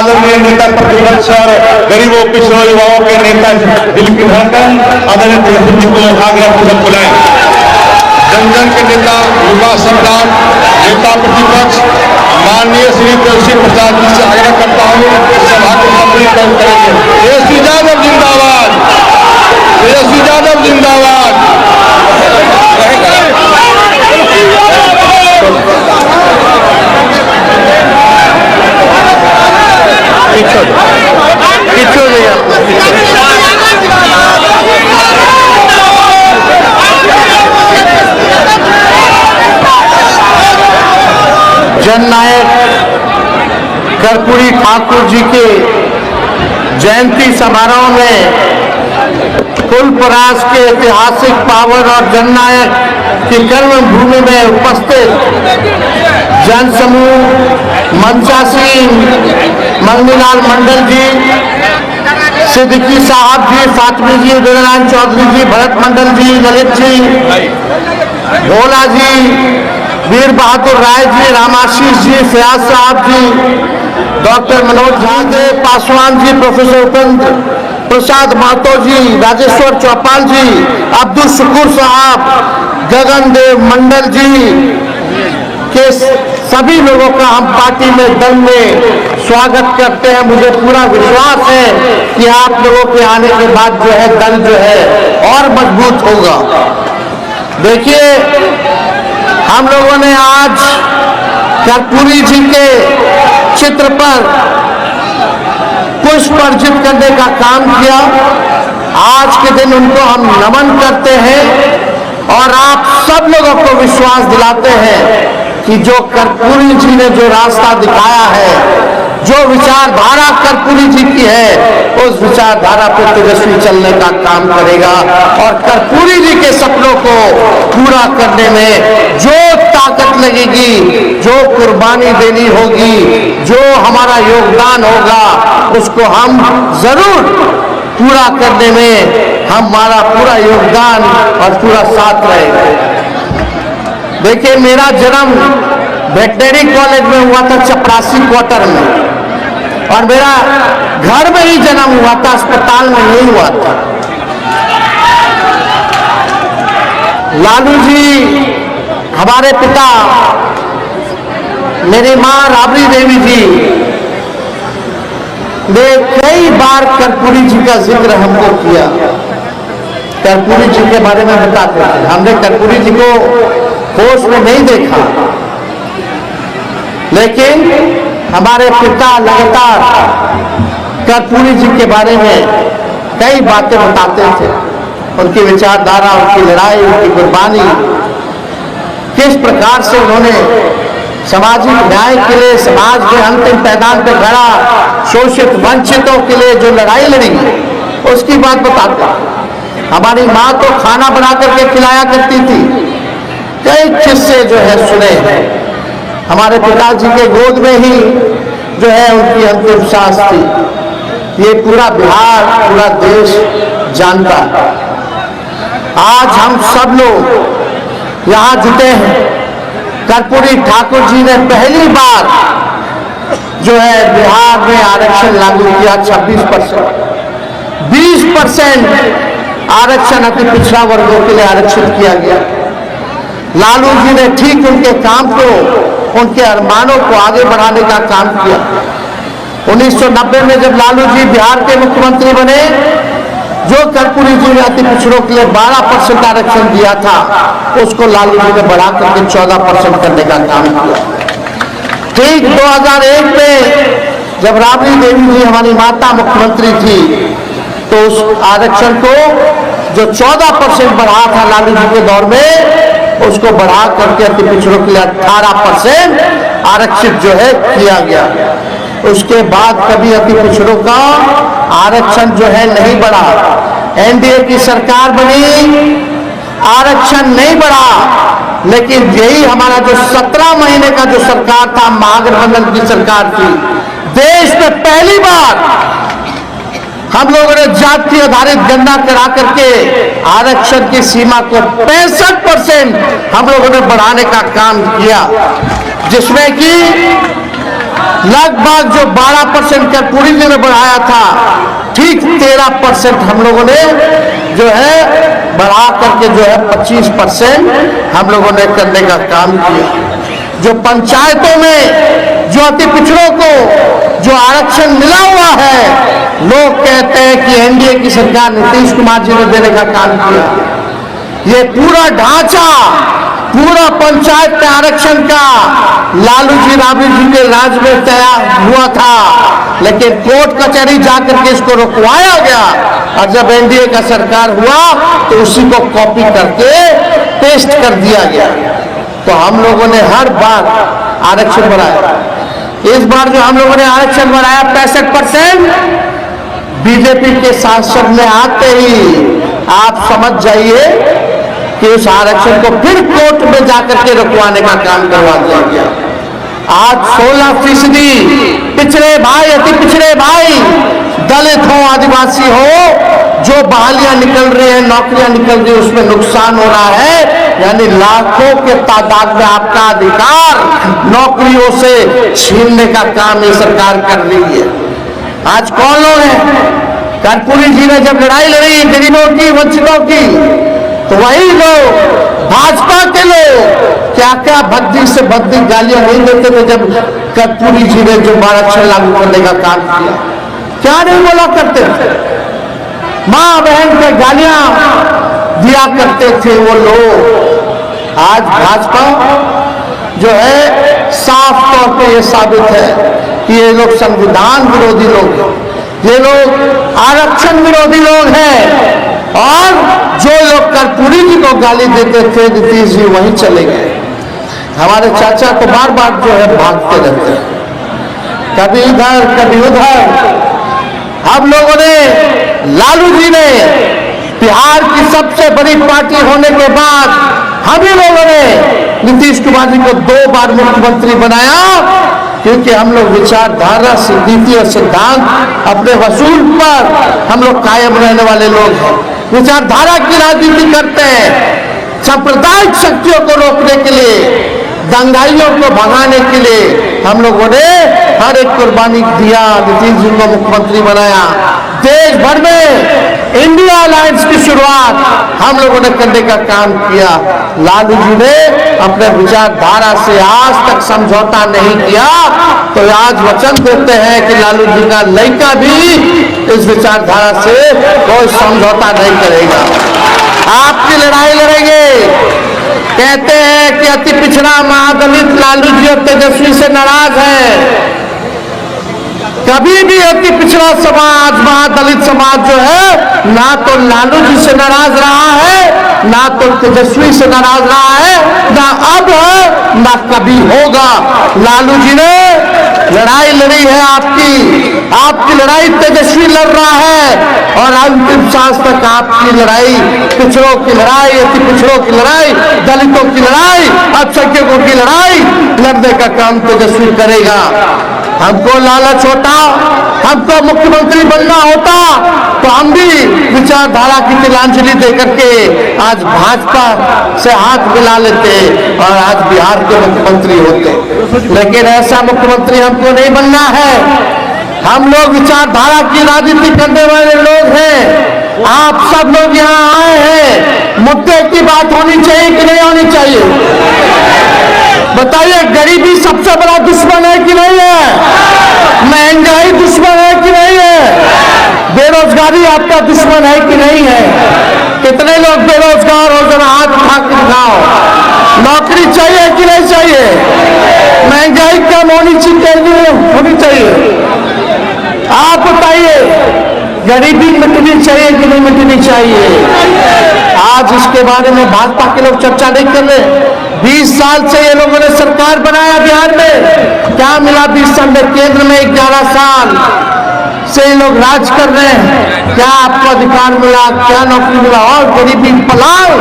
आदरणीय नेता प्रतिपक्ष और गरीबों पिछड़ों युवाओं के नेता दिल की धड़कन आदरणीय तेजस्वी जी को आग्रह पूर्वक बुलाएं। जन जन के नेता, युवा सम्राट, नेता प्रतिपक्ष माननीय श्री तेजस्वी प्रसाद जी से आग्रह करता हूँ सभा को संबोधित करेंगे। तेजस्वी यादव जिंदाबाद, तेजस्वी यादव जिंदाबाद। जननायक कर्पूरी ठाकुर जी के जयंती समारोह में फुलपरास के ऐतिहासिक पावन और जननायक की कर्म भूमि में उपस्थित जन समूह, मंचासीन मंगनीलाल मंडल जी, सिद्दीकी साहब जी, फातमी जी, उदयनारायण चौधरी जी, भरत मंडल जी, ललित जी, भोला जी, वीर बहादुर राय जी, रामाशीष जी, फयाज साहब जी, डॉक्टर मनोज झा जी, पासवान जी, प्रोफेसर उपेंद्र प्रसाद महतो जी, राजेश्वर चौपाल जी, अब्दुल शुक्र साहब, गगन देव मंडल जी के सभी लोगों का हम पार्टी में दल में स्वागत करते हैं। मुझे पूरा विश्वास है कि आप लोगों के आने के बाद जो है दल जो है और मजबूत होगा। देखिए, हम लोगों ने आज कर्पूरी जी के चित्र पर पुष्प अर्पित करने का काम किया। आज के दिन उनको हम नमन करते हैं और आप सब लोगों को विश्वास दिलाते हैं कि जो कर्पूरी जी ने जो रास्ता दिखाया है, जो विचारधारा कर्पूरी जी की है, उस विचारधारा पर तेजस्वी चलने का काम करेगा और कर्पूरी जी के सपनों को पूरा करने में जो ताकत लगेगी, जो कुर्बानी देनी होगी, जो हमारा योगदान होगा, उसको हम जरूर पूरा करने में हमारा पूरा योगदान और पूरा साथ रहेगा। देखिए, मेरा जन्म वेटनरी कॉलेज में हुआ था, चपरासी क्वार्टर में, और मेरा घर में ही जन्म हुआ था, अस्पताल में नहीं हुआ था। लालू जी हमारे पिता, मेरी मां राबड़ी देवी जी ने कई बार कर्पूरी जी का जिक्र हमको किया, कर्पूरी जी के बारे में बताते थे। हमने कर्पूरी जी को होश में नहीं देखा, लेकिन हमारे पिता लगातार कर्पूरी जी के बारे में कई बातें बताते थे। उनकी विचारधारा, उनकी लड़ाई, उनकी कुर्बानी, किस प्रकार से उन्होंने सामाजिक न्याय के लिए समाज के अंतिम पैदान पर खड़ा शोषित वंचितों के लिए जो लड़ाई लड़ी, उसकी बात बताते। हमारी माँ तो खाना बना करके खिलाया करती थी। कई किस्से जो है सुने हैं। हमारे पिताजी के गोद में ही जो है उनकी अंतिम सांस थी। ये पूरा बिहार, पूरा देश जानता है। आज हम सब लोग यहाँ जुटे हैं। कर्पूरी ठाकुर जी ने पहली बार जो है बिहार में आरक्षण लागू किया। 26%, 20% आरक्षण अति पिछड़ा वर्गों के लिए आरक्षित किया गया। लालू जी ने ठीक उनके काम को, उनके अरमानों को आगे बढ़ाने का काम किया। 1990 में जब लालू जी बिहार के मुख्यमंत्री बने, जो कर्पूरी जी ने अति पिछड़ों के लिए 12% आरक्षण दिया था, उसको लालू जी ने बढ़ा करके 14% करने का काम किया। ठीक 2001 में जब राबड़ी देवी जी हमारी माता मुख्यमंत्री थी, तो उस आरक्षण को जो 14% बढ़ा था लालू जी के दौर में, उसको बढ़ा करके अति पिछड़ों के लिए 18% आरक्षित जो है किया गया। उसके बाद कभी अति पिछड़ों का आरक्षण जो है नहीं बढ़ा। एनडीए की सरकार बनी, आरक्षण नहीं बढ़ा, लेकिन यही हमारा जो 17 महीने का जो सरकार था, महागठबंधन की सरकार थी, देश में पहली बार हम लोगों ने जाति आधारित गणना करा करके आरक्षण की सीमा को 65% हम लोगों ने बढ़ाने का काम किया, जिसमें कि लगभग जो 12% कर्पूरी जी ने बढ़ाया था, ठीक 13% हम लोगों ने जो है बढ़ा करके जो है 25% हम लोगों ने करने का काम किया। जो पंचायतों में जो अति पिछड़ों को जो आरक्षण मिला हुआ है, लोग कहते हैं कि एनडीए की सरकार नीतीश कुमार जी ने देने का काम किया। ये पूरा ढांचा, पूरा पंचायत में आरक्षण का लालू जी राबड़ी जी के राज में तैयार हुआ था, लेकिन कोर्ट कचहरी जाकर के इसको रुकवाया गया, और जब एनडीए का सरकार हुआ तो उसी को कॉपी करके पेस्ट कर दिया गया। तो हम लोगों ने हर बार आरक्षण बढ़ाया। इस बार जो हम लोगों ने आरक्षण बढ़ाया 65%, बीजेपी के सांसद में आते ही आप समझ जाइए कि उस आरक्षण को फिर कोर्ट में जाकर के रुकवाने का काम करवा दिया गया। आज 16% पिछड़े भाई, अति पिछड़े भाई, दलित हो, आदिवासी हो, जो बहालियां निकल रही हैं, नौकरियां निकल रही हैं, उसमें नुकसान हो रहा है। यानी लाखों के तादाद में आपका अधिकार नौकरियों से छीनने का काम ये सरकार कर रही है। आज कौन लोग हैं? कर्पूरी जी ने जब लड़ाई लड़ी गरीबों की, वंचितों की, तो वही लोग, भाजपा के लोग क्या क्या भद्दी से भद्दी गालियां नहीं देते थे जब कर्पूरी जी ने जो आरक्षण लागू करने का काम किया। क्या नहीं बोला करते थे, मां बहन के गालियां दिया करते थे वो लोग। आज भाजपा जो है साफ तौर पे ये साबित है कि ये लोग संविधान विरोधी लोग हैं, ये लोग आरक्षण विरोधी लोग हैं। और जो लोग कर्पूरी जी को गाली देते थे नीतीश जी, वहीं चले गए। हमारे चाचा तो बार बार जो है भागते रहते हैं, कभी इधर कभी उधर। हम लोगों ने, लालू जी ने बिहार की सबसे बड़ी पार्टी होने के बाद हम ही लोगों ने नीतीश कुमार जी को 2 बार मुख्यमंत्री बनाया, क्योंकि हम लोग विचारधारा, नीति और सिद्धांत अपने वसूल पर हम लोग कायम रहने वाले लोग हैं। विचारधारा की राजनीति करते हैं। सांप्रदायिक शक्तियों को रोकने के लिए, दंगाइयों को भगाने के लिए हम लोगों ने हर एक कुर्बानी दिया, नीतीश जी को मुख्यमंत्री बनाया। देश भर में इंडिया अलायंस की शुरुआत हम लोगों ने करने का काम किया। लालू जी ने अपने विचारधारा से आज तक समझौता नहीं किया, तो आज वचन देते हैं कि लालू जी का लड़का भी इस विचारधारा से कोई समझौता नहीं करेगा। आपकी लड़ाई लड़ेंगे। कहते हैं कि अति पिछड़ा महादलित लालू जी और तेजस्वी से नाराज है। कभी भी अति पिछड़ा समाज, महादलित समाज जो है, ना तो लालू जी से नाराज रहा है, ना तो तेजस्वी से नाराज रहा है, ना अब है, ना कभी होगा। लालू जी ने लड़ाई लड़ी है आपकी लड़ाई तेजस्वी लड़ रहा है, और अंतिम सांस तक आपकी लड़ाई, पिछड़ों की लड़ाई, अति पिछड़ों की लड़ाई, दलितों की लड़ाई, अल्पसंख्यकों की लड़ाई लड़ने का काम तेजस्वी करेगा। हमको लालच होता, हमको मुख्यमंत्री बनना होता, तो हम भी विचारधारा की तिलांजलि देकर के आज भाजपा से हाथ मिला लेते और आज बिहार के मुख्यमंत्री होते। लेकिन ऐसा मुख्यमंत्री हमको नहीं बनना है। हम लोग विचारधारा की राजनीति करने वाले लोग हैं। आप सब लोग यहाँ आए हैं, मुद्दे की बात होनी चाहिए कि नहीं होनी चाहिए? बताइए, गरीबी सबसे बड़ा दुश्मन है कि नहीं है? महंगाई दुश्मन है कि नहीं है? बेरोजगारी आपका दुश्मन है कि नहीं है? कितने लोग बेरोजगार हो, जरा हाथ उठा के दिखाओ। नौकरी चाहिए कि नहीं चाहिए? महंगाई कम होनी चाहिए। आप बताइए, गरीबी मिटनी चाहिए कि नहीं मिटनी चाहिए? आज इसके बारे में भाजपा के लोग चर्चा नहीं कर रहे। 20 साल से ये लोगों ने सरकार बनाया बिहार में, क्या मिला 20 साल में? केंद्र में 11 साल से ये लोग राज कर रहे हैं। क्या आपको अधिकार मिला? क्या नौकरी मिला? और गरीबी, पलायन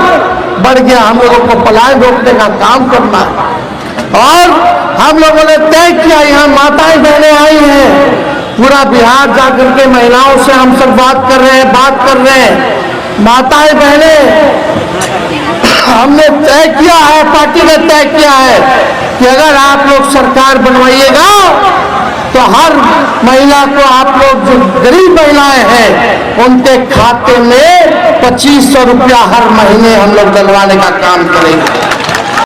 बढ़ गया। हम लोगों को पलायन रोकने का काम करना है। और हम लोगों ने तय किया, यहाँ माताएं बहनें आई हैं, पूरा बिहार जाकर के महिलाओं से हम सब बात कर रहे हैं। माताएं बहनें, हमने तय किया है, पार्टी ने तय किया है कि अगर आप लोग सरकार बनवाइएगा तो हर महिला को आप लोग जो गरीब महिलाएं हैं उनके खाते में 2500 रुपया हर महीने हम लोग डलवाने का काम करेंगे।